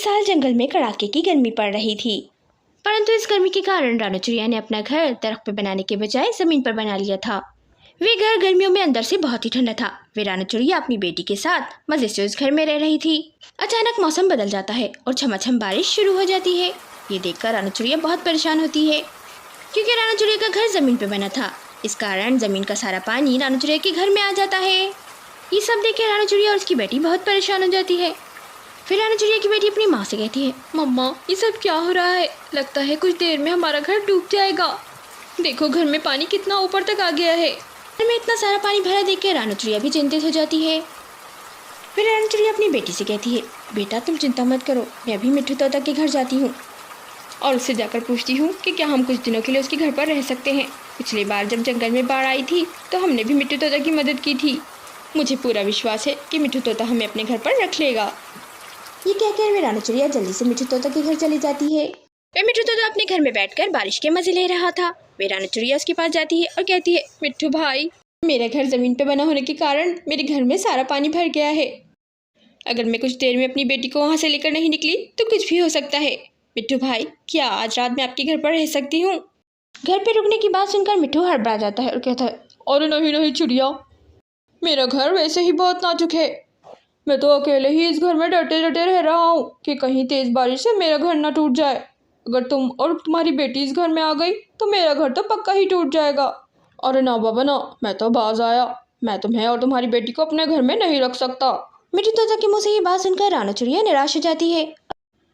इस साल जंगल में कड़ाके की गर्मी पड़ रही थी, परंतु इस गर्मी के कारण रानू चिड़िया ने अपना घर दरख्त पर बनाने के बजाय जमीन पर बना लिया था। वे घर गर्मियों में अंदर से बहुत ही ठंडा था। वे रानू चिड़िया अपनी बेटी के साथ मजे से उस घर में रह रही थी। अचानक मौसम बदल जाता है और झमाझम बारिश शुरू हो जाती है। ये देखकर रानू चिड़िया बहुत परेशान होती है, क्योंकि रानू चिड़िया का घर जमीन पर बना था। इस कारण जमीन का सारा पानी रानू चिड़िया के घर में आ जाता है। ये सब देख रानू चिड़िया और उसकी बेटी बहुत परेशान हो जाती है। फिर रानू चिड़िया की बेटी अपनी माँ से कहती है, मम्मा ये सब क्या हो रहा है? लगता है कुछ देर में हमारा घर डूब जाएगा। देखो घर में पानी कितना ऊपर तक आ गया है। घर में इतना सारा पानी भरा देख के रानू चिड़िया भी चिंतित हो जाती है। फिर रानू चिड़िया अपनी बेटी से कहती है, बेटा तुम चिंता मत करो, मैं अभी मिट्ठू तोता के घर जाती हूँ और उससे जाकर पूछती हूँ कि क्या हम कुछ दिनों के लिए उसके घर पर रह सकते हैं। पिछली बार जब जंगल में बाढ़ आई थी तो हमने भी मिट्ठू तोता की मदद की थी। मुझे पूरा विश्वास है कि मिट्ठू तोता हमें अपने घर पर रख लेगा। ये कहकर वे रानू चिड़िया जल्दी से मिट्ठू तोता के घर चली जाती है। वे मिट्ठू तोता अपने घर में बैठकर बारिश के मजे ले रहा था। वे रानू चिड़िया उसके पास जाती है और कहती है, मिट्ठू भाई, मेरा घर जमीन पे बना होने के कारण मेरे घर में सारा पानी भर गया है। अगर मैं कुछ देर में अपनी बेटी को वहाँ से लेकर नहीं निकली तो कुछ भी हो सकता है। मिट्ठू भाई, क्या आज रात में आपके घर पर रह सकती हूँ? घर पे रुकने की बात सुनकर मिट्ठू हड़बड़ा जाता है और कहता है, अरे नहीं नहीं चिड़िया, मेरा घर वैसे ही बहुत नाजुक है। मैं तो अकेले ही इस घर में डटे डटे रह रहा हूँ कि कहीं तेज बारिश से मेरा घर ना टूट जाए। अगर तुम और तुम्हारी बेटी इस घर में आ गई तो मेरा घर तो पक्का ही टूट जाएगा। अरे ना बाबा ना, मैं तो बाज आया। मैं तुम्हें और तुम्हारी बेटी को अपने घर में नहीं रख सकता। मिट्ठू तोता के मुँह से ये बात सुनकर रानू चिड़िया निराश हो जाती है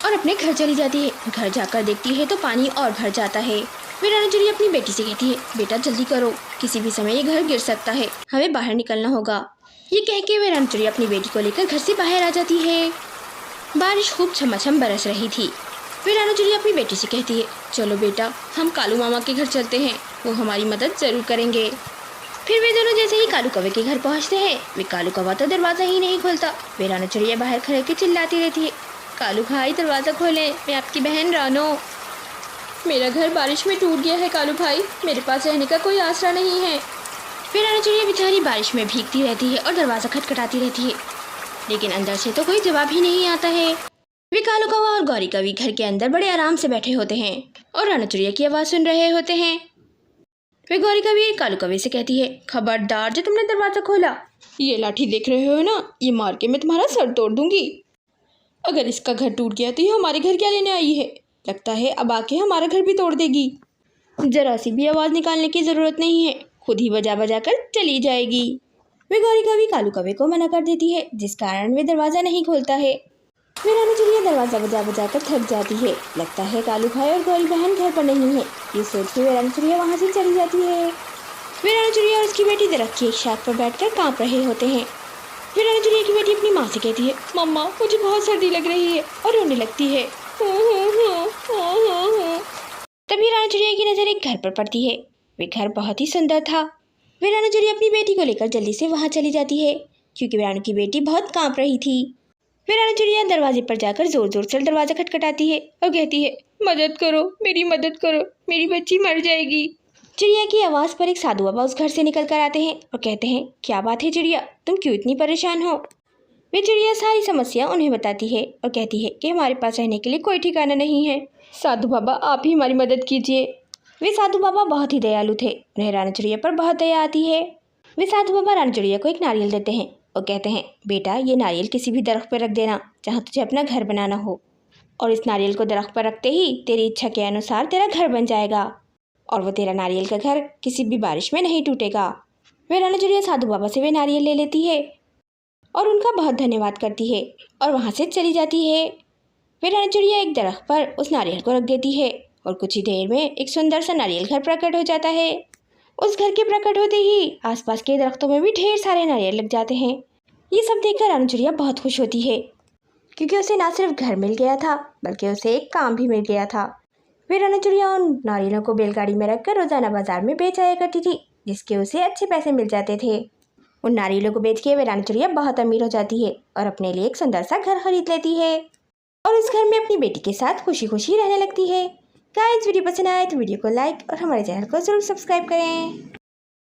और अपने घर चली जाती है। घर जाकर देखती है तो पानी और भर जाता है। फिर रानू चिड़िया अपनी बेटी से कहती है, बेटा जल्दी करो, किसी भी समय ये घर गिर सकता है, हमें बाहर निकलना होगा। ये कह के वे रानू चिड़िया अपनी बेटी को लेकर घर से बाहर आ जाती है। बारिश खूब छमाछम बरस रही थी। फिर रानू चिड़िया अपनी बेटी से कहती है, चलो बेटा हम कालू मामा के घर चलते हैं, वो हमारी मदद जरूर करेंगे। फिर वे दोनों जैसे ही कालू कौवे के घर पहुंचते हैं, वे कालू कौवा तो दरवाज़ा ही नहीं खोलता। वे रानू चिड़िया बाहर खड़े के चिल्लाती रहती है, कालू भाई दरवाज़ा खोलें, मैं आपकी बहन रानो। मेरा घर बारिश में टूट गया है कालू भाई, मेरे पास रहने का कोई आसरा नहीं है। फिर रानू चिड़िया बेचारी बारिश में भीगती रहती है और दरवाज़ा खटखटाती रहती है, लेकिन अंदर से तो कोई जवाब ही नहीं आता है। वे कालू कौवा और गौरी कौवी घर के अंदर बड़े आराम से बैठे होते हैं और रानू चिड़िया की आवाज़ सुन रहे होते हैं। वे गौरी कौवी कालू कौवे से कहती है, खबरदार जो तुमने दरवाज़ा खोला, ये लाठी देख रहे हो ना, ये मार के मैं तुम्हारा सर तोड़ दूंगी। अगर इसका घर टूट गया तो ये हमारे घर क्या लेने आई है? लगता है अब आके हमारा घर भी तोड़ देगी। जरा सी भी आवाज़ निकालने की ज़रूरत नहीं है, खुद ही बजा बजा कर चली जाएगी। वे गौरी कौवी कालू कौवे को मना कर देती है, जिस कारण वे दरवाज़ा नहीं खोलता है। वे रानू चिड़िया दरवाज़ा बजा बजा कर थक जाती है। लगता है कालू भाई और गौरी बहन घर पर नहीं है। ये सोच के वे रानू चिड़िया वहाँ से चली जाती है। वे रानू चिड़िया और उसकी बेटी दरख्त की एक शाख पर बैठकर काँप रहे होते हैं। फिर रानू चिड़िया की बेटी अपनी माँ से कहती है, मम्मा मुझे बहुत सर्दी लग रही है, और रोने लगती है। तभी रानू चिड़िया की नज़र एक घर पर पड़ती है। वे घर बहुत ही सुंदर था। वे रानू चिड़िया अपनी बेटी को लेकर जल्दी से वहाँ चली जाती है, क्योंकि रानू की बेटी बहुत काँप रही थी। वे रानू चिड़िया दरवाजे पर जाकर जोर जोर से दरवाज़ा खटखटाती है और कहती है, मदद करो, मेरी मदद करो, मेरी बच्ची मर जाएगी। चिड़िया की आवाज़ पर एक साधु बाबा उस घर से निकल कर आते हैं और कहते हैं, क्या बात है चिड़िया, तुम क्यों इतनी परेशान हो? वे चिड़िया सारी समस्या उन्हें बताती है और कहती है कि हमारे पास रहने के लिए कोई ठिकाना नहीं है। साधु बाबा आप ही हमारी मदद कीजिए। वे साधु बाबा बहुत ही दयालु थे, उन्हें रानू चिड़िया पर बहुत दया आती है। वे साधु बाबा रानू चिड़िया को एक नारियल देते हैं और कहते हैं, बेटा ये नारियल किसी भी दरख्त पर रख देना जहाँ तुझे अपना घर बनाना हो, और इस नारियल को दरख्त पर रखते ही तेरी इच्छा के अनुसार तेरा घर बन जाएगा और वो तेरा नारियल का घर किसी भी बारिश में नहीं टूटेगा। वे रानू चिड़िया साधु बाबा से वे नारियल ले लेती है और उनका बहुत धन्यवाद करती है और वहाँ से चली जाती है। वे रानू चिड़िया एक दरख्त पर उस नारियल को रख देती है और कुछ ही देर में एक सुंदर सा नारियल घर प्रकट हो जाता है। उस घर के प्रकट होते ही आसपास के दरख्तों में भी ढेर सारे नारियल लग जाते हैं। ये सब देखकर रानू चिड़िया बहुत खुश होती है, क्योंकि उसे ना सिर्फ घर मिल गया था बल्कि उसे एक काम भी मिल गया था। वे रानू चिड़िया उन नारियलों को बैलगाड़ी में रखकर रोजाना बाजार में बेच आया करती थी, जिसके उसे अच्छे पैसे मिल जाते थे। उन नारियलों को बेच के वे रानू चिड़िया बहुत अमीर हो जाती है और अपने लिए एक सुंदर सा घर खरीद लेती है और इस घर में अपनी बेटी के साथ खुशी खुशी रहने लगती है। गाइस वीडियो पसंद आए तो वीडियो को लाइक और हमारे चैनल को जरूर सब्सक्राइब करें।